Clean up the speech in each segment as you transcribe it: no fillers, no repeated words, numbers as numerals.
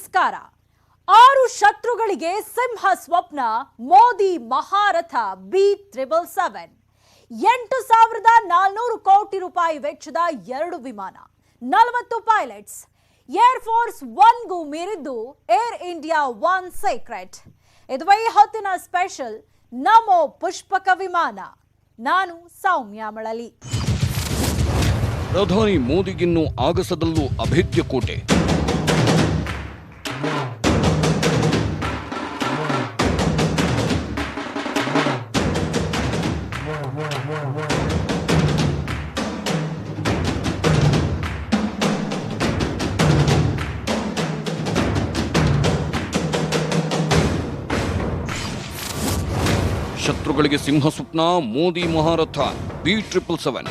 ನಮಸ್ಕಾರ. 6 ಶತ್ರುಗಳಿಗೆ ಸಿಂಹ ಸ್ವಪ್ನ, ಮೋದಿ ಮಹಾರಥ B777. 8,400 ಕೋಟಿ ರೂಪಾಯಿ ವೆಚ್ಚದ 2 ವಿಮಾನ, 40 ಪೈಲಟ್ಸ್. ಏರ್ ಫೋರ್ಸ್ 1ಗೂ ಮೀರಿದ್ದು ಏರ್ ಇಂಡಿಯಾ 1 ಸೀಕ್ರೆಟ್. ಇದು ಈ ಹೊತ್ತಿನ ಸ್ಪೆಷಲ್ ನಮೋ ಪುಷ್ಪಕ ವಿಮಾನ. ನಾನು ಸೌಮ್ಯ ಮಳಲಿ. ಪ್ರಧಾನಿ ಮೋದಿಗಿನ್ನು ಆಗಸದಲ್ಲೂ ಅಭೇದ್ಯ ಕೋಟೆ. ಶತ್ರುಗಳಿಗೆ ಸಿಂಹ ಸ್ವಪ್ನ, ಮೋದಿ ಮಹಾರಥ B777.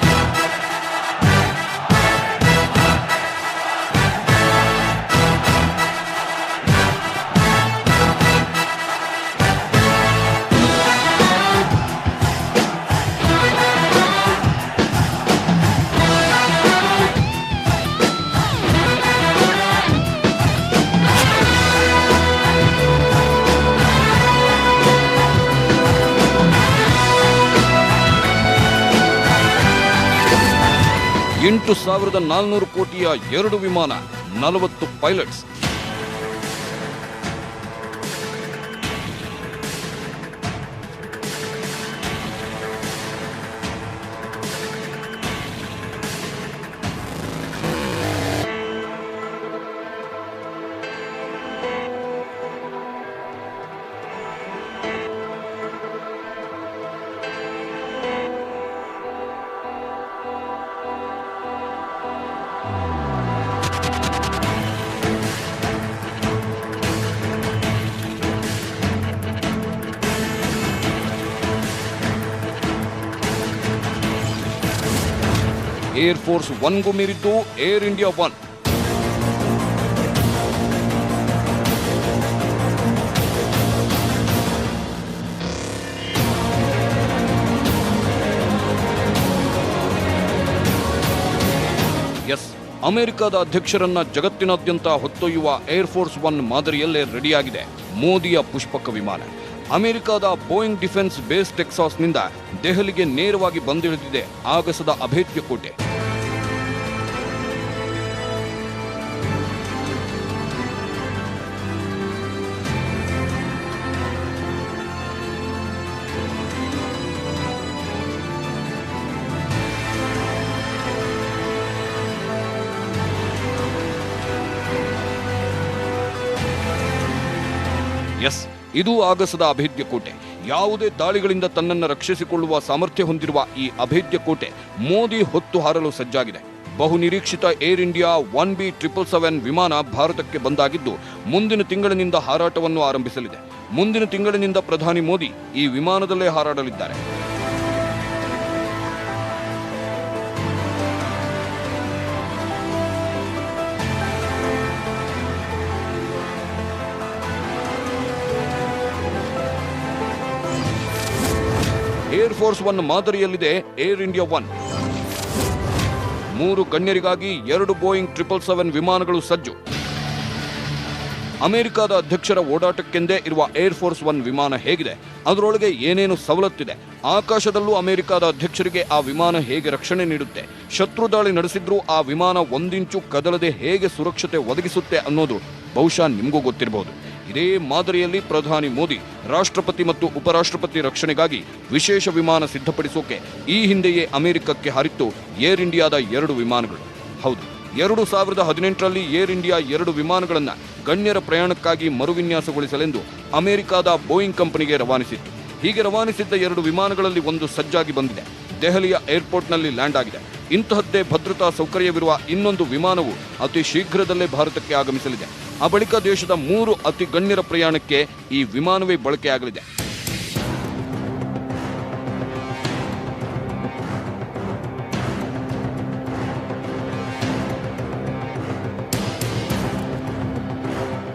$8,400 ಕೋಟಿಯ 2 ವಿಮಾನ, 40 ಪೈಲಟ್ಸ್. ಏರ್ ಫೋರ್ಸ್ 1ಗೂ ಮೀರಿದ್ದು ಏರ್ ಇಂಡಿಯಾ 1. ಅಮೆರಿಕದ ಅಧ್ಯಕ್ಷರನ್ನ ಜಗತ್ತಿನಾದ್ಯಂತ ಹೊತ್ತೊಯ್ಯುವ ಏರ್ ಫೋರ್ಸ್ 1 ಮಾದರಿಯಲ್ಲೇ ರೆಡಿಯಾಗಿದೆ ಮೋದಿಯ ಪುಷ್ಪಕ ವಿಮಾನ. ಅಮೆರಿಕದ ಬೋಯಿಂಗ್ ಡಿಫೆನ್ಸ್ ಬೇಸ್ ಟೆಕ್ಸಾಸ್ನಿಂದ ದೆಹಲಿಗೆ ನೇರವಾಗಿ ಬಂದಿಳಿದಿದೆ ಆಗಸದ ಅಭೇದ್ಯ ಕೋಟೆ. ಇದು ಆಗಸದ ಅಭೇದ್ಯ ಕೋಟೆ. ಯಾವುದೇ ದಾಳಿಗಳಿಂದ ತನ್ನನ್ನು ರಕ್ಷಿಸಿಕೊಳ್ಳುವ ಸಾಮರ್ಥ್ಯ ಹೊಂದಿರುವ ಈ ಅಭೇದ್ಯ ಕೋಟೆ ಮೋದಿ ಹೊತ್ತು ಹಾರಲು ಸಜ್ಜಾಗಿದೆ. ಬಹುನಿರೀಕ್ಷಿತ ಏರ್ ಇಂಡಿಯಾ 1 B777 ವಿಮಾನ ಭಾರತಕ್ಕೆ ಬಂದಾಗಿದ್ದು ಮುಂದಿನ ತಿಂಗಳಿನಿಂದ ಹಾರಾಟವನ್ನು ಆರಂಭಿಸಲಿದೆ. ಮುಂದಿನ ತಿಂಗಳಿನಿಂದ ಪ್ರಧಾನಿ ಮೋದಿ ಈ ವಿಮಾನದಲ್ಲೇ ಹಾರಾಡಲಿದ್ದಾರೆ. ಏರ್ ಫೋರ್ಸ್ 1 ಮಾದರಿಯಲ್ಲಿದೆ ಏರ್ ಇಂಡಿಯಾ 1. 3 ಗಣ್ಯರಿಗಾಗಿ 2 ಬೋಯಿಂಗ್ 777 ವಿಮಾನಗಳು ಸಜ್ಜು. ಅಮೆರಿಕದ ಅಧ್ಯಕ್ಷರ ಓಡಾಟಕ್ಕೆಂದೇ ಇರುವ ಏರ್ ಫೋರ್ಸ್ 1 ವಿಮಾನ ಹೇಗಿದೆ, ಅದರೊಳಗೆ ಏನೇನು ಸವಲತ್ತಿದೆ, ಆಕಾಶದಲ್ಲೂ ಅಮೆರಿಕದ ಅಧ್ಯಕ್ಷರಿಗೆ ಆ ವಿಮಾನ ಹೇಗೆ ರಕ್ಷಣೆ ನೀಡುತ್ತೆ, ಶತ್ರು ದಾಳಿ ನಡೆಸಿದ್ರೂ ಆ ವಿಮಾನ ಒಂದಿಂಚು ಕದಲದೆ ಹೇಗೆ ಸುರಕ್ಷತೆ ಒದಗಿಸುತ್ತೆ ಅನ್ನೋದು ಬಹುಶಃ ನಿಮಗೂ ಗೊತ್ತಿರಬಹುದು. ಇದೇ ಮಾದರಿಯಲ್ಲಿ ಪ್ರಧಾನಿ ಮೋದಿ ರಾಷ್ಟ್ರಪತಿ ಮತ್ತು ಉಪರಾಷ್ಟ್ರಪತಿ ರಕ್ಷಣೆಗಾಗಿ ವಿಶೇಷ ವಿಮಾನ ಸಿದ್ಧಪಡಿಸೋಕೆ ಈ ಹಿಂದೆಯೇ ಅಮೆರಿಕಕ್ಕೆ ಹಾರಿತ್ತು ಏರ್ ಇಂಡಿಯಾದ 2 ವಿಮಾನಗಳು. ಹೌದು, 2018ರಲ್ಲಿ ಏರ್ ಇಂಡಿಯಾ 2 ವಿಮಾನಗಳನ್ನು ಗಣ್ಯರ ಪ್ರಯಾಣಕ್ಕಾಗಿ ಮರುವಿನ್ಯಾಸಗೊಳಿಸಲೆಂದು ಅಮೆರಿಕದ ಬೋಯಿಂಗ್ ಕಂಪನಿಗೆ ರವಾನಿಸಿತ್ತು. ಹೀಗೆ ರವಾನಿಸಿದ್ದ 2 ವಿಮಾನಗಳಲ್ಲಿ ಒಂದು ಸಜ್ಜಾಗಿ ಬಂದಿದೆ, ದೆಹಲಿಯ ಏರ್ಪೋರ್ಟ್ನಲ್ಲಿ ಲ್ಯಾಂಡ್ ಆಗಿದೆ. ಇಂತಹದ್ದೇ ಭದ್ರತಾ ಸೌಕರ್ಯವಿರುವ ಇನ್ನೊಂದು ವಿಮಾನವು ಅತಿ ಶೀಘ್ರದಲ್ಲೇ ಭಾರತಕ್ಕೆ ಆಗಮಿಸಲಿದೆ. ಆ ಬಳಿಕ ದೇಶದ 3 ಅತಿ ಗಣ್ಯರ ಪ್ರಯಾಣಕ್ಕೆ ಈ ವಿಮಾನವೇ ಬಳಕೆಯಾಗಲಿದೆ.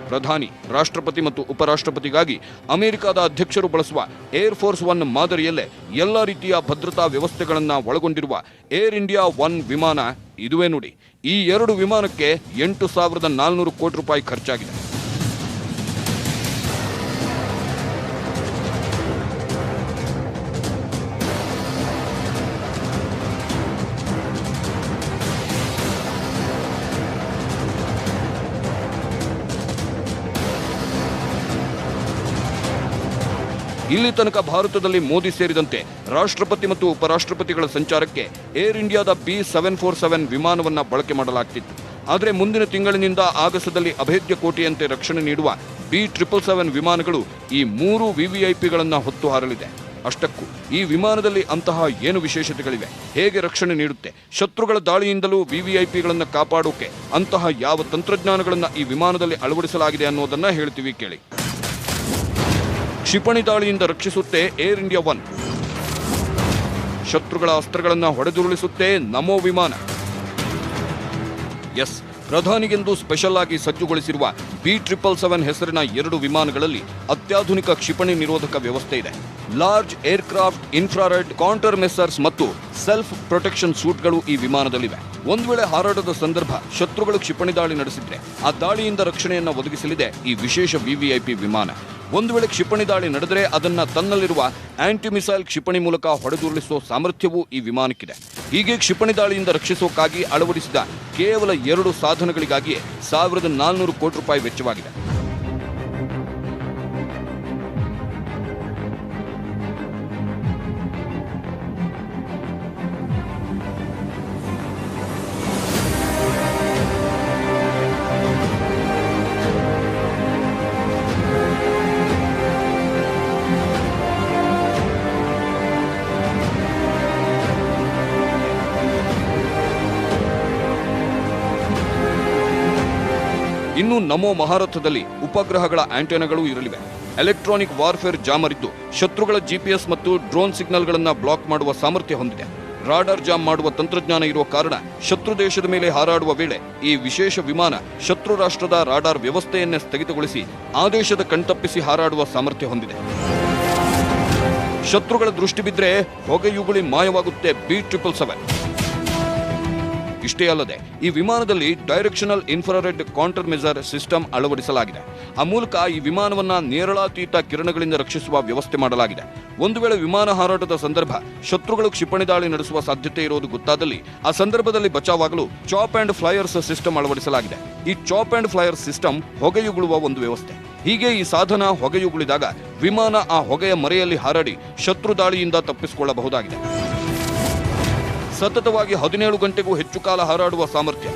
ಪ್ರಧಾನಿ, ರಾಷ್ಟ್ರಪತಿ ಮತ್ತು ಉಪರಾಷ್ಟ್ರಪತಿಗಾಗಿ ಅಮೆರಿಕದ ಅಧ್ಯಕ್ಷರು ಬಳಸುವ ಏರ್ ಫೋರ್ಸ್ 1 ಮಾದರಿಯಲ್ಲೇ ಎಲ್ಲ ರೀತಿಯ ಭದ್ರತಾ ವ್ಯವಸ್ಥೆಗಳನ್ನು ಒಳಗೊಂಡಿರುವ ಏರ್ ಇಂಡಿಯಾ 1 ವಿಮಾನ ಇದುವೇ ನೋಡಿ. ಈ 2 ವಿಮಾನಕ್ಕೆ 8,400 ಕೋಟಿ ರೂಪಾಯಿ ಖರ್ಚಾಗಿದೆ. ಇಲ್ಲಿ ತನಕ ಭಾರತದಲ್ಲಿ ಮೋದಿ ಸೇರಿದಂತೆ ರಾಷ್ಟ್ರಪತಿ ಮತ್ತು ಉಪರಾಷ್ಟ್ರಪತಿಗಳ ಸಂಚಾರಕ್ಕೆ ಏರ್ ಇಂಡಿಯಾದ B747 ವಿಮಾನವನ್ನ ಬಳಕೆ ಮಾಡಲಾಗ್ತಿತ್ತು. ಆದರೆ ಮುಂದಿನ ತಿಂಗಳಿನಿಂದ ಆಗಸದಲ್ಲಿ ಅಭೇದ್ಯ ಕೋಟೆಯಂತೆ ರಕ್ಷಣೆ ನೀಡುವ B777 ವಿಮಾನಗಳು ಈ 3 VVIPಗಳನ್ನು ಹೊತ್ತು ಹಾರಲಿದೆ. ಅಷ್ಟಕ್ಕೂ ಈ ವಿಮಾನದಲ್ಲಿ ಅಂತಹ ಏನು ವಿಶೇಷತೆಗಳಿವೆ, ಹೇಗೆ ರಕ್ಷಣೆ ನೀಡುತ್ತೆ, ಶತ್ರುಗಳ ದಾಳಿಯಿಂದಲೂ VVIPಗಳನ್ನು ಕಾಪಾಡೋಕೆ ಅಂತಹ ಯಾವ ತಂತ್ರಜ್ಞಾನಗಳನ್ನು ಈ ವಿಮಾನದಲ್ಲಿ ಅಳವಡಿಸಲಾಗಿದೆ ಅನ್ನೋದನ್ನ ಹೇಳ್ತೀವಿ ಕೇಳಿ. ಕ್ಷಿಪಣಿ ದಾಳಿಯಿಂದ ರಕ್ಷಿಸುತ್ತೆ ಏರ್ ಇಂಡಿಯಾ 1. ಶತ್ರುಗಳ ಅಸ್ತ್ರಗಳನ್ನು ಹೊಡೆದುರುಳಿಸುತ್ತೆ ನಮೋ ವಿಮಾನ. ಎಸ್, ಪ್ರಧಾನಿಗೆಂದು ಸ್ಪೆಷಲ್ ಆಗಿ ಸಜ್ಜುಗೊಳಿಸಿರುವ B777 ಹೆಸರಿನ 2 ವಿಮಾನಗಳಲ್ಲಿ ಅತ್ಯಾಧುನಿಕ ಕ್ಷಿಪಣಿ ನಿರೋಧಕ ವ್ಯವಸ್ಥೆ ಇದೆ. Large aircraft infrared counter Messrs ಮತ್ತು ಸೆಲ್ಫ್ ಪ್ರೊಟೆಕ್ಷನ್ ಸೂಟ್ಗಳು ಈ ವಿಮಾನದಲ್ಲಿವೆ. ಒಂದು ವೇಳೆ ಹಾರಾಟದ ಸಂದರ್ಭ ಶತ್ರುಗಳು ಕ್ಷಿಪಣಿ ದಾಳಿ ನಡೆಸಿದ್ರೆ ಆ ದಾಳಿಯಿಂದ ರಕ್ಷಣೆಯನ್ನು ಒದಗಿಸಲಿದೆ ಈ ವಿಶೇಷ VVIP ವಿಮಾನ. ಒಂದು ವೇಳೆ ಕ್ಷಿಪಣಿ ದಾಳಿ ನಡೆದರೆ ಅದನ್ನ ತನ್ನಲ್ಲಿರುವ ಆಂಟಿ ಮಿಸೈಲ್ ಕ್ಷಿಪಣಿ ಮೂಲಕ ಹೊಡೆದುರುಳಿಸುವ ಸಾಮರ್ಥ್ಯವೂ ಈ ವಿಮಾನಕ್ಕಿದೆ. ಹೀಗೆ ಕ್ಷಿಪಣಿ ದಾಳಿಯಿಂದ ರಕ್ಷಿಸೋಕ್ಕಾಗಿ ಅಳವಡಿಸಿದ ಕೇವಲ 2 ಸಾಧನಗಳಿಗಾಗಿಯೇ 1400 ಕೋಟಿ ರೂಪಾಯಿ ವೆಚ್ಚವಾಗಿದೆ. ಇನ್ನು ನಮೋ ಮಹಾರಥದಲ್ಲಿ ಉಪಗ್ರಹಗಳ ಆಂಟೆನಾಗಳು ಇರಲಿವೆ. ಎಲೆಕ್ಟ್ರಾನಿಕ್ ವಾರ್ಫೇರ್ ಜಾಮರ್ ಇದ್ದು ಶತ್ರುಗಳ GPS ಮತ್ತು ಡ್ರೋನ್ ಸಿಗ್ನಲ್ಗಳನ್ನು ಬ್ಲಾಕ್ ಮಾಡುವ ಸಾಮರ್ಥ್ಯ ಹೊಂದಿದೆ. ರಾಡಾರ್ ಜಾಮ್ ಮಾಡುವ ತಂತ್ರಜ್ಞಾನ ಇರುವ ಕಾರಣ ಶತ್ರು ದೇಶದ ಮೇಲೆ ಹಾರಾಡುವ ವೇಳೆ ಈ ವಿಶೇಷ ವಿಮಾನ ಶತ್ರು ರಾಷ್ಟ್ರದ ರಾಡಾರ್ ವ್ಯವಸ್ಥೆಯನ್ನೇ ಸ್ಥಗಿತಗೊಳಿಸಿ ಆ ದೇಶದ ಕಣ್ತಪ್ಪಿಸಿ ಹಾರಾಡುವ ಸಾಮರ್ಥ್ಯ ಹೊಂದಿದೆ. ಶತ್ರುಗಳ ದೃಷ್ಟಿ ಬಿದ್ದರೆ ಹೊಗೆಯುಗುಳಿ ಮಾಯವಾಗುತ್ತೆ B777. ಇಷ್ಟೇ ಅಲ್ಲದೆ ಈ ವಿಮಾನದಲ್ಲಿ directional infrared counter measure system ಅಳವಡಿಸಲಾಗಿದೆ. ಆ ಮೂಲಕ ಈ ವಿಮಾನವನ್ನ ನೇರಳಾತೀತ ಕಿರಣಗಳಿಂದ ರಕ್ಷಿಸುವ ವ್ಯವಸ್ಥೆ ಮಾಡಲಾಗಿದೆ. ಒಂದು ವೇಳೆ ವಿಮಾನ ಹಾರಾಟದ ಸಂದರ್ಭ ಶತ್ರುಗಳು ಕ್ಷಿಪಣಿ ದಾಳಿ ನಡೆಸುವ ಸಾಧ್ಯತೆ ಇರುವುದು ಗೊತ್ತಾದಲ್ಲಿ ಆ ಸಂದರ್ಭದಲ್ಲಿ ಬಚಾವಾಗಲು ಚಾಪ್ ಅಂಡ್ ಫ್ಲೈಯರ್ಸ್ ಸಿಸ್ಟಮ್ ಅಳವಡಿಸಲಾಗಿದೆ. ಈ ಚಾಪ್ ಅಂಡ್ ಫ್ಲೈಯರ್ ಸಿಸ್ಟಮ್ ಹೊಗೆಯುಗುಳುವ ಒಂದು ವ್ಯವಸ್ಥೆ. ಹೀಗೆ ಈ ಸಾಧನ ಹೊಗೆಯುಗುಳಿದಾಗ ವಿಮಾನ ಆ ಹೊಗೆಯ ಮರೆಯಲ್ಲಿ ಹಾರಾಡಿ ಶತ್ರು ದಾಳಿಯಿಂದ ತಪ್ಪಿಸಿಕೊಳ್ಳಬಹುದಾಗಿದೆ. ಸತತವಾಗಿ 17 ಗಂಟೆಗೂ ಹೆಚ್ಚು ಕಾಲ ಹಾರಾಡುವ ಸಾಮರ್ಥ್ಯ.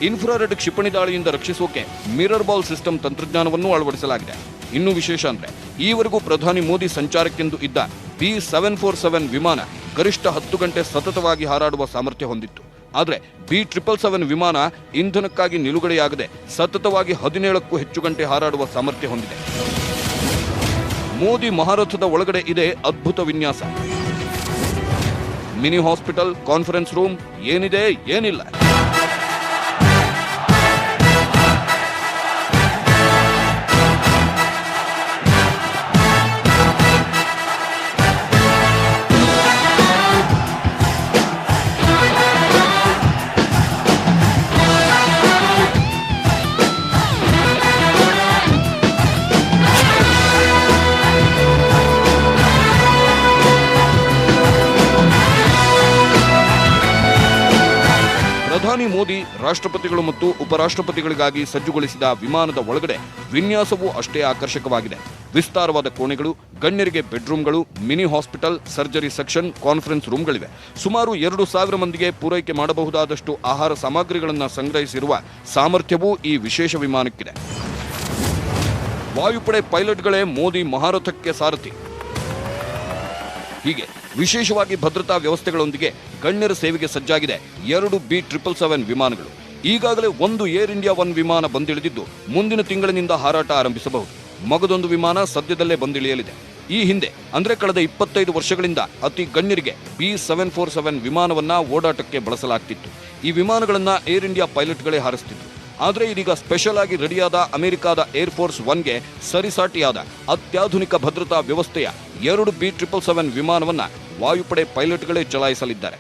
ಇನ್ಫ್ರಾರೆಡ್ ಕ್ಷಿಪಣಿ ದಾಳಿಯಿಂದ ರಕ್ಷಿಸೋಕೆ ಮಿರರ್ ಬಾಲ್ ಸಿಸ್ಟಮ್ ತಂತ್ರಜ್ಞಾನವನ್ನು ಅಳವಡಿಸಲಾಗಿದೆ. ಇನ್ನೂ ವಿಶೇಷ ಅಂದ್ರೆ ಈವರೆಗೂ ಪ್ರಧಾನಿ ಮೋದಿ ಸಂಚಾರಕ್ಕೆಂದು ಇದ್ದ B747 ವಿಮಾನ ಗರಿಷ್ಠ 10 ಗಂಟೆ ಸತತವಾಗಿ ಹಾರಾಡುವ ಸಾಮರ್ಥ್ಯ ಹೊಂದಿತ್ತು. ಆದರೆ B777 ವಿಮಾನ ಇಂಧನಕ್ಕಾಗಿ ನಿಲುಗಡೆಯಾಗದೆ ಸತತವಾಗಿ 17ಕ್ಕೂ ಹೆಚ್ಚು ಗಂಟೆ ಹಾರಾಡುವ ಸಾಮರ್ಥ್ಯ ಹೊಂದಿದೆ. ಮೋದಿ ಮಹಾರಥದ ಒಳಗಡೆ ಇದೆ ಅದ್ಭುತ ವಿನ್ಯಾಸ. ಮಿನಿ ಹಾಸ್ಪಿಟಲ್, ಕಾನ್ಫರೆನ್ಸ್ ರೂಮ್, ಏನಿದೆ ಏನಿಲ್ಲ. ಪ್ರಧಾನಿ ಮೋದಿ ರಾಷ್ಟ್ರಪತಿಗಳು ಮತ್ತು ಉಪರಾಷ್ಟ್ರಪತಿಗಳಿಗಾಗಿ ಸಜ್ಜುಗೊಳಿಸಿದ ವಿಮಾನದ ಒಳಗಡೆ ವಿನ್ಯಾಸವೂ ಅಷ್ಟೇ ಆಕರ್ಷಕವಾಗಿದೆ. ವಿಸ್ತಾರವಾದ ಕೋಣೆಗಳು, ಗಣ್ಯರಿಗೆ ಬೆಡ್ರೂಮ್ಗಳು, mini hospital, surgery section, conference ರೂಮ್ಗಳಿವೆ. ಸುಮಾರು 2,000 ಮಂದಿಗೆ ಪೂರೈಕೆ ಮಾಡಬಹುದಾದಷ್ಟು ಆಹಾರ ಸಾಮಗ್ರಿಗಳನ್ನು ಸಂಗ್ರಹಿಸಿರುವ ಸಾಮರ್ಥ್ಯವೂ ಈ ವಿಶೇಷ ವಿಮಾನಕ್ಕಿದೆ. ವಾಯುಪಡೆ ಪೈಲಟ್ಗಳೇ ಮೋದಿ ಮಹಾರಥಕ್ಕೆ ಸಾರಥಿ. ಹೀಗೆ ವಿಶೇಷವಾಗಿ ಭದ್ರತಾ ವ್ಯವಸ್ಥೆಗಳೊಂದಿಗೆ ಗಣ್ಯರ ಸೇವೆಗೆ ಸಜ್ಜಾಗಿದೆ 2 B777 ವಿಮಾನಗಳು. ಈಗಾಗಲೇ ಒಂದು ಏರ್ ಇಂಡಿಯಾ 1 ವಿಮಾನ ಬಂದಿಳಿದಿದ್ದು ಮುಂದಿನ ತಿಂಗಳಿನಿಂದ ಹಾರಾಟ ಆರಂಭಿಸಬಹುದು. ಮಗದೊಂದು ವಿಮಾನ ಸದ್ಯದಲ್ಲೇ ಬಂದಿಳಿಯಲಿದೆ. ಈ ಹಿಂದೆ ಅಂದ್ರೆ ಕಳೆದ 25 ವರ್ಷಗಳಿಂದ ಅತಿ ಗಣ್ಯರಿಗೆ B747 ವಿಮಾನವನ್ನ ಓಡಾಟಕ್ಕೆ ಬಳಸಲಾಗ್ತಿತ್ತು. ಈ ವಿಮಾನಗಳನ್ನ ಏರ್ ಇಂಡಿಯಾ ಪೈಲಟ್ಗಳೇ ಹಾರಿಸ್ತಿದ್ರು. ಆದರೆ ಇದೀಗ ಸ್ಪೆಷಲ್ ಆಗಿ ರೆಡಿಯಾದ ಅಮೆರಿಕಾದ ಏರ್ಫೋರ್ಸ್ 1ಗೆ ಸರಿಸಾಟಿಯಾದ ಅತ್ಯಾಧುನಿಕ ಭದ್ರತಾ ವ್ಯವಸ್ಥೆಯ 2 B777 ವಿಮಾನವನ್ನ ವಾಯುಪಡೆ ಪೈಲಟ್ಗಳೇ ಚಲಾಯಿಸಲಿದ್ದಾರೆ.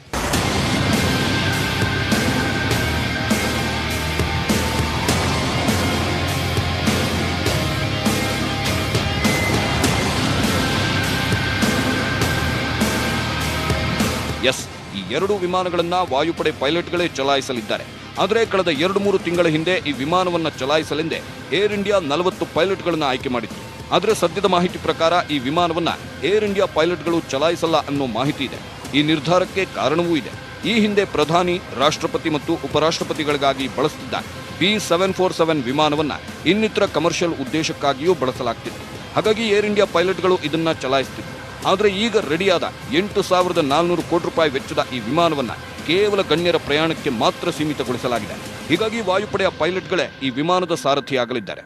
ಎಸ್, ಈ 2 ವಿಮಾನಗಳನ್ನ ವಾಯುಪಡೆ ಪೈಲಟ್ಗಳೇ ಚಲಾಯಿಸಲಿದ್ದಾರೆ. ಆದರೆ ಕಳೆದ 2-3 ತಿಂಗಳ ಹಿಂದೆ ಈ ವಿಮಾನವನ್ನು ಚಲಾಯಿಸಲೆಂದೇ ಏರ್ ಇಂಡಿಯಾ 40 ಪೈಲಟ್ಗಳನ್ನು ಆಯ್ಕೆ ಮಾಡಿತ್ತು. ಆದರೆ ಸದ್ಯದ ಮಾಹಿತಿ ಪ್ರಕಾರ ಈ ವಿಮಾನವನ್ನ ಏರ್ ಇಂಡಿಯಾ ಪೈಲಟ್ಗಳು ಚಲಾಯಿಸಲ್ಲ ಅನ್ನೋ ಮಾಹಿತಿ ಇದೆ. ಈ ನಿರ್ಧಾರಕ್ಕೆ ಕಾರಣವೂ ಇದೆ. ಈ ಹಿಂದೆ ಪ್ರಧಾನಿ, ರಾಷ್ಟ್ರಪತಿ ಮತ್ತು ಉಪರಾಷ್ಟ್ರಪತಿಗಳಿಗಾಗಿ ಬಳಸುತ್ತಿದ್ದ B747 ವಿಮಾನವನ್ನ ಇನ್ನಿತರ ಕಮರ್ಷಿಯಲ್ ಉದ್ದೇಶಕ್ಕಾಗಿಯೂ ಬಳಸಲಾಗ್ತಿತ್ತು. ಹಾಗಾಗಿ ಏರ್ ಇಂಡಿಯಾ ಪೈಲಟ್ಗಳು ಇದನ್ನ ಚಲಾಯಿಸುತ್ತಿತ್ತು. ಆದರೆ ಈಗ ರೆಡಿಯಾದ 8,400 ಕೋಟಿ ರೂಪಾಯಿ ವೆಚ್ಚದ ಈ ವಿಮಾನವನ್ನ ಕೇವಲ ಗಣ್ಯರ ಪ್ರಯಾಣಕ್ಕೆ ಮಾತ್ರ ಸೀಮಿತಗೊಳಿಸಲಾಗಿದೆ. ಹೀಗಾಗಿ ವಾಯುಪಡೆಯ ಪೈಲಟ್ಗಳೇ ಈ ವಿಮಾನದ ಸಾರಥಿಯಾಗಲಿದ್ದಾರೆ.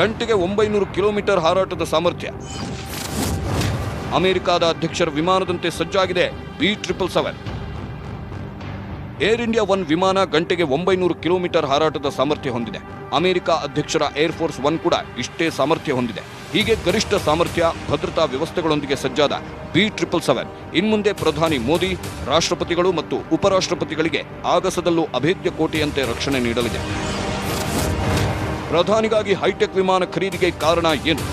ಗಂಟೆಗೆ 900 ಕಿಲೋಮೀಟರ್ ಹಾರಾಟದ ಸಾಮರ್ಥ್ಯ. ಅಮೆರಿಕದ ಅಧ್ಯಕ್ಷರ ವಿಮಾನದಂತೆ ಸಜ್ಜಾಗಿದೆ B777. ಏರ್ ಇಂಡಿಯಾ 1 ವಿಮಾನ ಗಂಟೆಗೆ 900 ಕಿಲೋಮೀಟರ್ ಹಾರಾಟದ ಸಾಮರ್ಥ್ಯ ಹೊಂದಿದೆ. ಅಮೆರಿಕ ಅಧ್ಯಕ್ಷರ ಏರ್ ಫೋರ್ಸ್ 1 ಕೂಡ ಇಷ್ಟೇ ಸಾಮರ್ಥ್ಯ ಹೊಂದಿದೆ. ಹೀಗೆ ಗರಿಷ್ಠ ಸಾಮರ್ಥ್ಯ, ಭದ್ರತಾ ವ್ಯವಸ್ಥೆಗಳೊಂದಿಗೆ ಸಜ್ಜಾದ B777 ಇನ್ಮುಂದೆ ಪ್ರಧಾನಿ ಮೋದಿ, ರಾಷ್ಟ್ರಪತಿಗಳು ಮತ್ತು ಉಪರಾಷ್ಟ್ರಪತಿಗಳಿಗೆ ಆಗಸದಲ್ಲೂ ಅಭೇದ್ಯ ಕೋಟೆಯಂತೆ ರಕ್ಷಣೆ ನೀಡಲಿದೆ. ಪ್ರಧಾನಿಗಾಗಿ ಹೈಟೆಕ್ ವಿಮಾನ ಖರೀದಿಗೆ ಕಾರಣ ಏನು?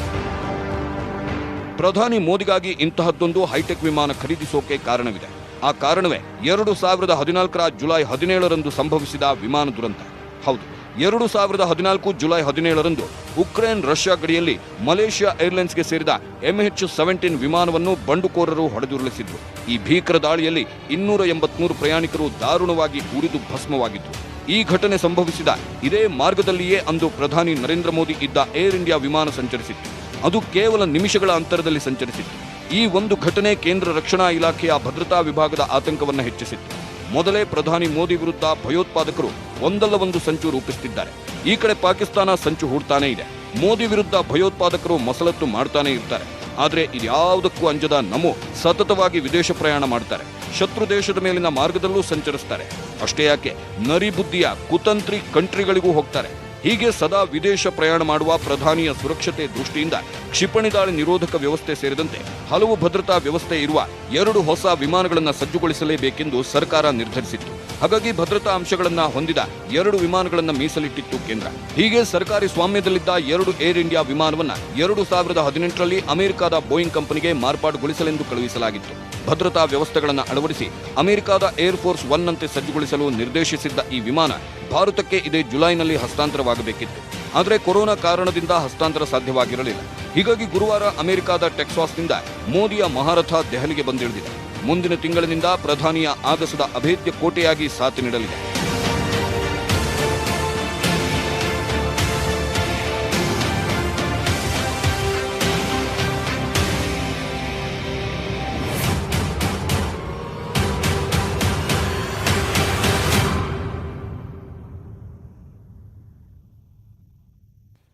ಪ್ರಧಾನಿ ಮೋದಿಗಾಗಿ ಇಂತಹದ್ದೊಂದು ಹೈಟೆಕ್ ವಿಮಾನ ಖರೀದಿಸೋಕೆ ಕಾರಣವಿದೆ. ಆ ಕಾರಣವೇ 2014 ಜುಲೈ 17ರಂದು ಸಂಭವಿಸಿದ ವಿಮಾನ ದುರಂತ. ಹೌದು, 2014 ಜುಲೈ 17ರಂದು ಉಕ್ರೇನ್ ರಷ್ಯಾ ಗಡಿಯಲ್ಲಿ ಮಲೇಷ್ಯಾ ಏರ್ಲೈನ್ಸ್ಗೆ ಸೇರಿದ MH17 ವಿಮಾನವನ್ನು ಬಂಡುಕೋರರು ಹೊಡೆದುರುಳಿಸಿದ್ರು. ಈ ಭೀಕರ ದಾಳಿಯಲ್ಲಿ 283 ಪ್ರಯಾಣಿಕರು ದಾರುಣವಾಗಿ ಉರಿದು ಭಸ್ಮವಾಗಿದ್ರು. ಈ ಘಟನೆ ಸಂಭವಿಸಿದ ಇದೇ ಮಾರ್ಗದಲ್ಲಿಯೇ ಅಂದು ಪ್ರಧಾನಿ ನರೇಂದ್ರ ಮೋದಿ ಇದ್ದ ಏರ್ ಇಂಡಿಯಾ ವಿಮಾನ ಸಂಚರಿಸಿತ್ತು. ಅದು ಕೇವಲ ನಿಮಿಷಗಳ ಅಂತರದಲ್ಲಿ ಸಂಚರಿಸಿತ್ತು. ಈ ಒಂದು ಘಟನೆ ಕೇಂದ್ರ ರಕ್ಷಣಾ ಇಲಾಖೆಯ ಭದ್ರತಾ ವಿಭಾಗದ ಆತಂಕವನ್ನು ಹೆಚ್ಚಿಸಿತ್ತು. ಮೊದಲೇ ಪ್ರಧಾನಿ ಮೋದಿ ವಿರುದ್ಧ ಭಯೋತ್ಪಾದಕರು ಒಂದಲ್ಲ ಒಂದು ಸಂಚು ರೂಪಿಸುತ್ತಿದ್ದಾರೆ. ಈ ಕಡೆ ಪಾಕಿಸ್ತಾನ ಸಂಚು ಹೂಡ್ತಾನೇ ಇದೆ. ಮೋದಿ ವಿರುದ್ಧ ಭಯೋತ್ಪಾದಕರು ಮಸಲತ್ತು ಮಾಡ್ತಾನೆ ಇರ್ತಾರೆ. ಆದರೆ ಇದ್ಯಾವುದಕ್ಕೂ ಅಂಜದ ನಮೋ ಸತತವಾಗಿ ವಿದೇಶ ಪ್ರಯಾಣ ಮಾಡ್ತಾರೆ. ಶತ್ರು ದೇಶದ ಮೇಲಿನ ಮಾರ್ಗದಲ್ಲೂ ಸಂಚರಿಸ್ತಾರೆ. ಅಷ್ಟೇ ಯಾಕೆ, ನರಿಬುದ್ಧಿಯ ಕುತಂತ್ರಿ ಕಂಟ್ರಿಗಳಿಗೂ ಹೋಗ್ತಾರೆ. ಹೀಗೆ ಸದಾ ವಿದೇಶ ಪ್ರಯಾಣ ಮಾಡುವ ಪ್ರಧಾನಿಯ ಸುರಕ್ಷತೆ ದೃಷ್ಟಿಯಿಂದ ಕ್ಷಿಪಣಿ ದಾಳಿ ನಿರೋಧಕ ವ್ಯವಸ್ಥೆ ಸೇರಿದಂತೆ ಹಲವು ಭದ್ರತಾ ವ್ಯವಸ್ಥೆ ಇರುವ 2 ಹೊಸ ವಿಮಾನಗಳನ್ನು ಸಜ್ಜುಗೊಳಿಸಲೇಬೇಕೆಂದು ಸರ್ಕಾರ ನಿರ್ಧರಿಸಿತ್ತು. ಹಾಗಾಗಿ ಭದ್ರತಾ ಅಂಶಗಳನ್ನು ಹೊಂದಿದ 2 ವಿಮಾನಗಳನ್ನು ಮೀಸಲಿಟ್ಟಿತ್ತು ಕೇಂದ್ರ. ಹೀಗೆ ಸರ್ಕಾರಿ ಸ್ವಾಮ್ಯದಲ್ಲಿದ್ದ 2 ಏರ್ ಇಂಡಿಯಾ ವಿಮಾನವನ್ನ 2018ರಲ್ಲಿ ಅಮೆರಿಕದ ಬೋಯಿಂಗ್ ಕಂಪನಿಗೆ ಮಾರ್ಪಾಡುಗೊಳಿಸಲೆಂದು ಕಳುಹಿಸಲಾಗಿತ್ತು. ಭದ್ರತಾ ವ್ಯವಸ್ಥೆಗಳನ್ನು ಅಳವಡಿಸಿ ಅಮೆರಿಕದ ಏರ್ ಫೋರ್ಸ್ 1 ನಂತೆ ಸಜ್ಜುಗೊಳಿಸಲು ನಿರ್ದೇಶಿಸಿದ್ದ ಈ ವಿಮಾನ ಭಾರತಕ್ಕೆ ಇದೇ ಜುಲೈನಲ್ಲಿ ಹಸ್ತಾಂತರವಾಗಬೇಕಿತ್ತು. ಆದರೆ ಕೊರೋನಾ ಕಾರಣದಿಂದ ಹಸ್ತಾಂತರ ಸಾಧ್ಯವಾಗಿರಲಿಲ್ಲ. ಹೀಗಾಗಿ ಗುರುವಾರ ಅಮೆರಿಕದ ಟೆಕ್ಸಾಸ್ನಿಂದ ಮೋದಿಯ ಮಹಾರಥ ದೆಹಲಿಗೆ ಬಂದಿಳಿದಿದೆ. ಮುಂದಿನ ತಿಂಗಳಿನಿಂದ ಪ್ರಧಾನಿಯ ಆಗಸದ ಅಭೇದ್ಯ ಕೋಟೆಯಾಗಿ ಸಾಥ್ ನೀಡಲಿದೆ.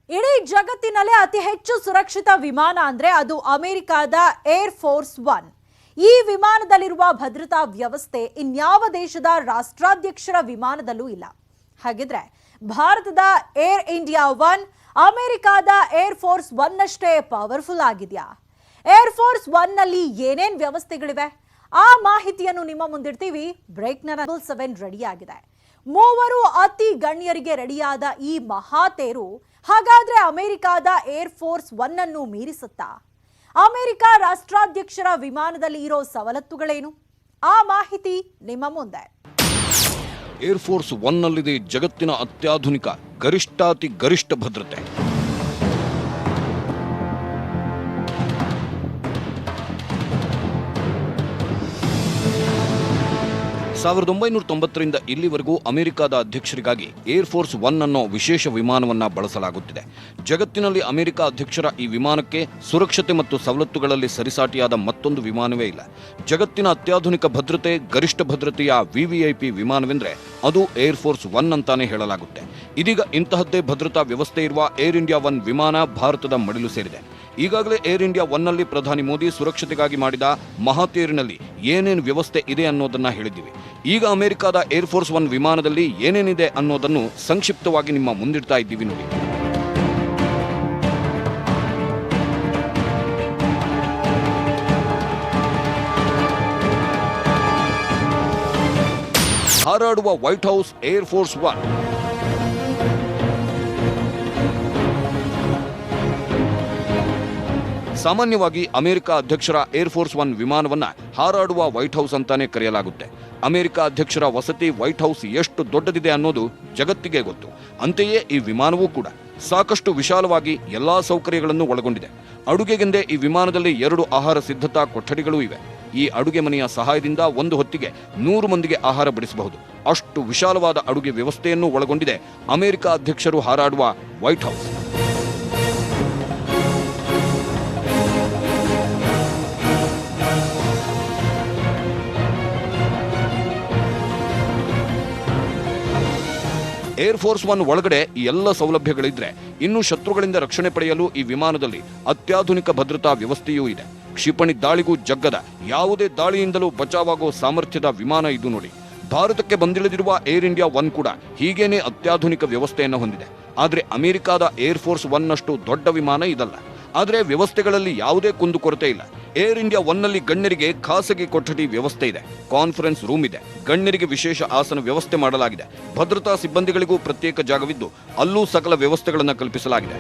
ಇಡೀ ಜಗತ್ತಿನಲ್ಲೇ ಅತಿ ಹೆಚ್ಚು ಸುರಕ್ಷಿತ ವಿಮಾನ ಅಂದ್ರೆ ಅದು ಅಮೆರಿಕದ ಏರ್ ಫೋರ್ಸ್ 1. ಈ ವಿಮಾನದಲ್ಲಿರುವ ಭದ್ರತಾ ವ್ಯವಸ್ಥೆ ಇನ್ಯಾವ ದೇಶದ ರಾಷ್ಟ್ರಾಧ್ಯಕ್ಷರ ವಿಮಾನದಲ್ಲೂ ಇಲ್ಲ. ಹಾಗಿದ್ರೆ ಭಾರತದ ಏರ್ ಇಂಡಿಯಾ 1 ಅಮೆರಿಕದ ಏರ್ ಫೋರ್ಸ್ 1 ಅಷ್ಟೇ ಪವರ್ಫುಲ್ ಆಗಿದೆಯಾ? ಏರ್ ಫೋರ್ಸ್ 1 ನಲ್ಲಿ ಏನೇನ್ ವ್ಯವಸ್ಥೆಗಳಿವೆ ಆ ಮಾಹಿತಿಯನ್ನು ನಿಮ್ಮ ಮುಂದಿಡ್ತೀವಿ. ಬ್ರೇಕ್ ನ 7 ರೆಡಿ ಆಗಿದೆ. ಮೂವರು ಅತಿ ಗಣ್ಯರಿಗೆ ರೆಡಿಯಾದ ಈ ಮಹಾತೇರು ಹಾಗಾದ್ರೆ ಅಮೆರಿಕದ ಏರ್ ಫೋರ್ಸ್ 1 ಅನ್ನು ಮೀರಿಸುತ್ತಾ? ಅಮೆರಿಕ ರಾಷ್ಟ್ರಾಧ್ಯಕ್ಷರ ವಿಮಾನದಲ್ಲಿ ಇರೋ ಸವಲತ್ತುಗಳೇನು? ಆ ಮಾಹಿತಿ ನಿಮ್ಮ ಮುಂದೆ. ಏರ್ ಫೋರ್ಸ್ 1 ನಲ್ಲಿದೆ ಜಗತ್ತಿನ ಅತ್ಯಾಧುನಿಕ ಗರಿಷ್ಠಾತಿ ಗರಿಷ್ಠ ಭದ್ರತೆ. 1990ರಿಂದ ಇಲ್ಲಿವರೆಗೂ ಅಮೆರಿಕದ ಅಧ್ಯಕ್ಷರಿಗಾಗಿ ಏರ್ ಫೋರ್ಸ್ 1 ಅನ್ನೋ ವಿಶೇಷ ವಿಮಾನವನ್ನ ಬಳಸಲಾಗುತ್ತಿದೆ. ಜಗತ್ತಿನಲ್ಲಿ ಅಮೆರಿಕ ಅಧ್ಯಕ್ಷರ ಈ ವಿಮಾನಕ್ಕೆ ಸುರಕ್ಷತೆ ಮತ್ತು ಸವಲತ್ತುಗಳಲ್ಲಿ ಸರಿಸಾಟಿಯಾದ ಮತ್ತೊಂದು ವಿಮಾನವೇ ಇಲ್ಲ. ಜಗತ್ತಿನ ಅತ್ಯಾಧುನಿಕ ಭದ್ರತೆ, ಗರಿಷ್ಠ ಭದ್ರತೆಯ VVIP ವಿಮಾನವೆಂದರೆ ಅದು ಏರ್ ಫೋರ್ಸ್ 1 ಅಂತಾನೆ ಹೇಳಲಾಗುತ್ತೆ. ಇದೀಗ ಇಂತಹದ್ದೇ ಭದ್ರತಾ ವ್ಯವಸ್ಥೆ ಇರುವ ಏರ್ ಇಂಡಿಯಾ 1 ವಿಮಾನ ಭಾರತದ ಮಡಿಲು ಸೇರಿದೆ. ಈಗಾಗಲೇ ಏರ್ ಇಂಡಿಯಾ 1 ನಲ್ಲಿ ಪ್ರಧಾನಿ ಮೋದಿ ಸುರಕ್ಷತೆಗಾಗಿ ಮಾಡಿದ ಮಹಾತೇರಿನಲ್ಲಿ ಏನೇನು ವ್ಯವಸ್ಥೆ ಇದೆ ಅನ್ನೋದನ್ನ ಹೇಳಿದ್ದೀವಿ. ಈಗ ಅಮೆರಿಕದ ಏರ್ ಫೋರ್ಸ್ 1 ವಿಮಾನದಲ್ಲಿ ಏನೇನಿದೆ ಅನ್ನೋದನ್ನು ಸಂಕ್ಷಿಪ್ತವಾಗಿ ನಿಮ್ಮ ಮುಂದಿಡ್ತಾ ಇದ್ದೀವಿ ನೋಡಿ. ಹಾರಾಡುವ ವೈಟ್ ಹೌಸ್ ಏರ್ ಫೋರ್ಸ್ 1. ಸಾಮಾನ್ಯವಾಗಿ ಅಮೆರಿಕ ಅಧ್ಯಕ್ಷರ ಏರ್ ಫೋರ್ಸ್ ಒನ್ ವಿಮಾನವನ್ನ ಹಾರಾಡುವ ವೈಟ್ ಹೌಸ್ ಅಂತಾನೆ ಕರೆಯಲಾಗುತ್ತೆ. ಅಮೆರಿಕ ಅಧ್ಯಕ್ಷರ ವಸತಿ ವೈಟ್ ಹೌಸ್ ಎಷ್ಟು ದೊಡ್ಡದಿದೆ ಅನ್ನೋದು ಜಗತ್ತಿಗೆ ಗೊತ್ತು. ಅಂತೆಯೇ ಈ ವಿಮಾನವೂ ಕೂಡ ಸಾಕಷ್ಟು ವಿಶಾಲವಾಗಿ ಎಲ್ಲಾ ಸೌಕರ್ಯಗಳನ್ನು ಒಳಗೊಂಡಿದೆ. ಅಡುಗೆಗೆಂದೇ ಈ ವಿಮಾನದಲ್ಲಿ 2 ಆಹಾರ ಸಿದ್ಧತಾ ಕೊಠಡಿಗಳು ಇವೆ. ಈ ಅಡುಗೆ ಮನೆಯ ಸಹಾಯದಿಂದ ಒಂದು ಹೊತ್ತಿಗೆ 100 ಮಂದಿಗೆ ಆಹಾರ ಬಡಿಸಬಹುದು. ಅಷ್ಟು ವಿಶಾಲವಾದ ಅಡುಗೆ ವ್ಯವಸ್ಥೆಯನ್ನು ಒಳಗೊಂಡಿದೆ ಅಮೆರಿಕ ಅಧ್ಯಕ್ಷರು ಹಾರಾಡುವ white house. Air force one ಒಳಗಡೆ ಈ ಎಲ್ಲ ಸೌಲಭ್ಯಗಳಿದ್ರೆ ಇನ್ನು ಶತ್ರುಗಳಿಂದ ರಕ್ಷಣೆ ಪಡೆಯಲು ಈ ವಿಮಾನದಲ್ಲಿ ಅತ್ಯಾಧುನಿಕ ಭದ್ರತಾ ವ್ಯವಸ್ಥೆಯೂ ಇದೆ. ಕ್ಷಿಪಣಿ ದಾಳಿಗೂ ಜಗ್ಗದ, ಯಾವುದೇ ದಾಳಿಯಿಂದಲೂ ಬಚಾವಾಗೋ ಸಾಮರ್ಥ್ಯದ ವಿಮಾನ ಇದು ನೋಡಿ. ಭಾರತಕ್ಕೆ ಬಂದಿಳಿದಿರುವ ಏರ್ ಇಂಡಿಯಾ ಒನ್ ಕೂಡ ಹೀಗೇನೆ ಅತ್ಯಾಧುನಿಕ ವ್ಯವಸ್ಥೆಯನ್ನು ಹೊಂದಿದೆ. ಆದರೆ ಅಮೆರಿಕಾದ ಏರ್ ಫೋರ್ಸ್ ಒನ್ ಅಷ್ಟು ದೊಡ್ಡ ವಿಮಾನ ಇದಲ್ಲ. ಆದರೆ ವ್ಯವಸ್ಥೆಗಳಲ್ಲಿ ಯಾವುದೇ ಕುಂದುಕೊರತೆ ಇಲ್ಲ. ಏರ್ ಇಂಡಿಯಾ ಒನ್ನಲ್ಲಿ ಗಣ್ಯರಿಗೆ ಖಾಸಗಿ ಕೊಠಡಿ ವ್ಯವಸ್ಥೆ ಇದೆ, ಕಾನ್ಫರೆನ್ಸ್ ರೂಮ್ ಇದೆ, ಗಣ್ಯರಿಗೆ ವಿಶೇಷ ಆಸನ ವ್ಯವಸ್ಥೆ ಮಾಡಲಾಗಿದೆ. ಭದ್ರತಾ ಸಿಬ್ಬಂದಿಗಳಿಗೂ ಪ್ರತ್ಯೇಕ ಜಾಗವಿದ್ದು ಅಲ್ಲೂ ಸಕಲ ವ್ಯವಸ್ಥೆಗಳನ್ನು ಕಲ್ಪಿಸಲಾಗಿದೆ.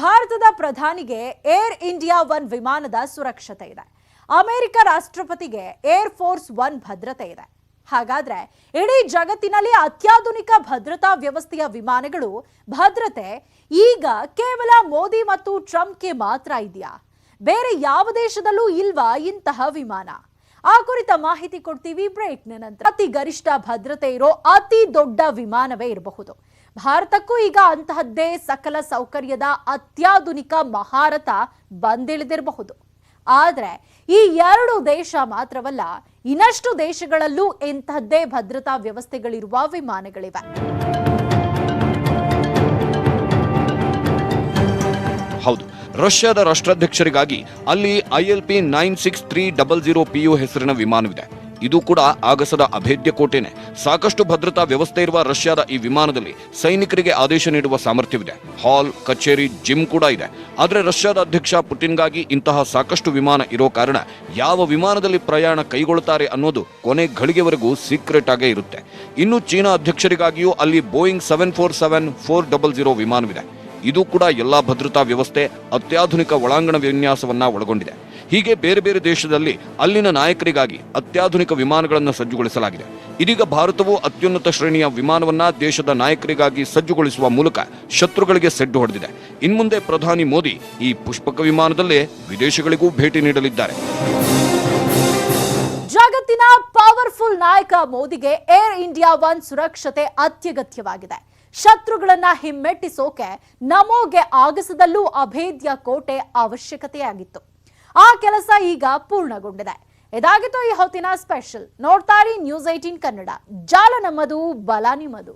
ಭಾರತದ ಪ್ರಧಾನಿಗೆ ಏರ್ ಇಂಡಿಯಾ ಒನ್ ವಿಮಾನದ ಸುರಕ್ಷತೆ ಇದೆ. ಅಮೆರಿಕ ರಾಷ್ಟ್ರಪತಿಗೆ ಏರ್ ಫೋರ್ಸ್ ಒನ್ ಭದ್ರತೆ ಇದೆ. ಹಾಗಾದ್ರೆ ಇಡೀ ಜಗತ್ತಿನಲ್ಲಿ ಅತ್ಯಾಧುನಿಕ ಭದ್ರತಾ ವ್ಯವಸ್ಥೆಯ ವಿಮಾನಗಳು ಭದ್ರತೆ ಈಗ ಕೇವಲ ಮೋದಿ ಮತ್ತು ಟ್ರಂಪ್ಗೆ ಮಾತ್ರ ಇದೆಯಾ? ಬೇರೆ ಯಾವ ದೇಶದಲ್ಲೂ ಇಲ್ವಾ ಇಂತಹ ವಿಮಾನ? ಆ ಕುರಿತ ಮಾಹಿತಿ ಕೊಡ್ತೀವಿ ಬ್ರೇಕ್ನ ನಂತರ. ಅತಿ ಗರಿಷ್ಠ ಭದ್ರತೆ ಇರೋ ಅತಿ ದೊಡ್ಡ ವಿಮಾನವೇ ಇರಬಹುದು. ಭಾರತಕ್ಕೂ ಈಗ ಅಂತಹದ್ದೇ ಸಕಲ ಸೌಕರ್ಯದ ಅತ್ಯಾಧುನಿಕ ಮಹಾರಥ ಬಂದಿಳಿದಿರಬಹುದು. ಆದ್ರೆ ಈ 2 ದೇಶ ಮಾತ್ರವಲ್ಲ, ಇನ್ನಷ್ಟು ದೇಶಗಳಲ್ಲೂ ಇಂತಹದ್ದೇ ಭದ್ರತಾ ವ್ಯವಸ್ಥೆಗಳಿರುವ ವಿಮಾನಗಳಿವೆ. ಹೌದು, ರಷ್ಯಾದ ರಾಷ್ಟ್ರಾಧ್ಯಕ್ಷರಿಗಾಗಿ ಅಲ್ಲಿ ILP 96300 PU ಹೆಸರಿನ ವಿಮಾನವಿದೆ. ಇದು ಕೂಡ ಆಗಸದ ಅಭೇದ್ಯ ಕೋಟೆನೆ. ಸಾಕಷ್ಟು ಭದ್ರತಾ ವ್ಯವಸ್ಥೆ ಇರುವ ರಷ್ಯಾದ ಈ ವಿಮಾನದಲ್ಲಿ ಸೈನಿಕರಿಗೆ ಆದೇಶ ನೀಡುವ ಸಾಮರ್ಥ್ಯವಿದೆ. ಹಾಲ್, ಕಚೇರಿ, ಜಿಮ್ ಕೂಡ ಇದೆ. ಆದರೆ ರಷ್ಯಾದ ಅಧ್ಯಕ್ಷ ಪುಟಿನ್ಗಾಗಿ ಇಂತಹ ಸಾಕಷ್ಟು ವಿಮಾನ ಇರೋ ಕಾರಣ ಯಾವ ವಿಮಾನದಲ್ಲಿ ಪ್ರಯಾಣ ಕೈಗೊಳ್ಳುತ್ತಾರೆ ಅನ್ನೋದು ಕೊನೆ ಘಳಿಗೆವರೆಗೂ ಸೀಕ್ರೆಟ್ ಆಗೇ ಇರುತ್ತೆ. ಇನ್ನು ಚೀನಾ ಅಧ್ಯಕ್ಷರಿಗಾಗಿಯೂ ಅಲ್ಲಿ ಬೋಯಿಂಗ್ 747-400 ವಿಮಾನವಿದೆ. ಇದು ಕೂಡ ಎಲ್ಲಾ ಭದ್ರತಾ ವ್ಯವಸ್ಥೆ, ಅತ್ಯಾಧುನಿಕ ಒಳಾಂಗಣ ವಿನ್ಯಾಸವನ್ನ ಒಳಗೊಂಡಿದೆ. ಹೀಗೆ ಬೇರೆ ಬೇರೆ ದೇಶದಲ್ಲಿ ಅಲ್ಲಿನ ನಾಯಕರಿಗಾಗಿ ಅತ್ಯಾಧುನಿಕ ವಿಮಾನಗಳನ್ನು ಸಜ್ಜುಗೊಳಿಸಲಾಗಿದೆ. ಇದೀಗ ಭಾರತವು ಅತ್ಯುನ್ನತ ಶ್ರೇಣಿಯ ವಿಮಾನವನ್ನ ದೇಶದ ನಾಯಕರಿಗಾಗಿ ಸಜ್ಜುಗೊಳಿಸುವ ಮೂಲಕ ಶತ್ರುಗಳಿಗೆ ಸೆಡ್ಡು ಹೊಡೆದಿದೆ. ಇನ್ಮುಂದೆ ಪ್ರಧಾನಿ ಮೋದಿ ಈ ಪುಷ್ಪಕ ವಿಮಾನದಲ್ಲೇ ವಿದೇಶಗಳಿಗೂ ಭೇಟಿ ನೀಡಲಿದ್ದಾರೆ. ಜಗತ್ತಿನ ಪವರ್ಫುಲ್ ನಾಯಕ ಮೋದಿಗೆ ಏರ್ ಇಂಡಿಯಾ ಒನ್ ಸುರಕ್ಷತೆ ಅತ್ಯಗತ್ಯವಾಗಿದೆ. ಶತ್ರುಗಳನ್ನ ಹಿಮ್ಮೆಟ್ಟಿಸೋಕೆ ನಮೋಗೆ ಆಗಸದಲ್ಲೂ ಅಭೇದ್ಯ ಕೋಟೆ ಅವಶ್ಯಕತೆಯಾಗಿತ್ತು. ಆ ಕೆಲಸ ಈಗ ಪೂರ್ಣಗೊಂಡಿದೆ. ಇದಾಗಿತ್ತು ಈ ಹೊತ್ತಿನ ಸ್ಪೆಷಲ್. ನೋಡ್ತಾ ಇರಿ ನ್ಯೂಸ್ 18 ಕನ್ನಡ. ಜಾಲ ನಮ್ಮದು, ಬಲ ನಿಮ್ಮದು.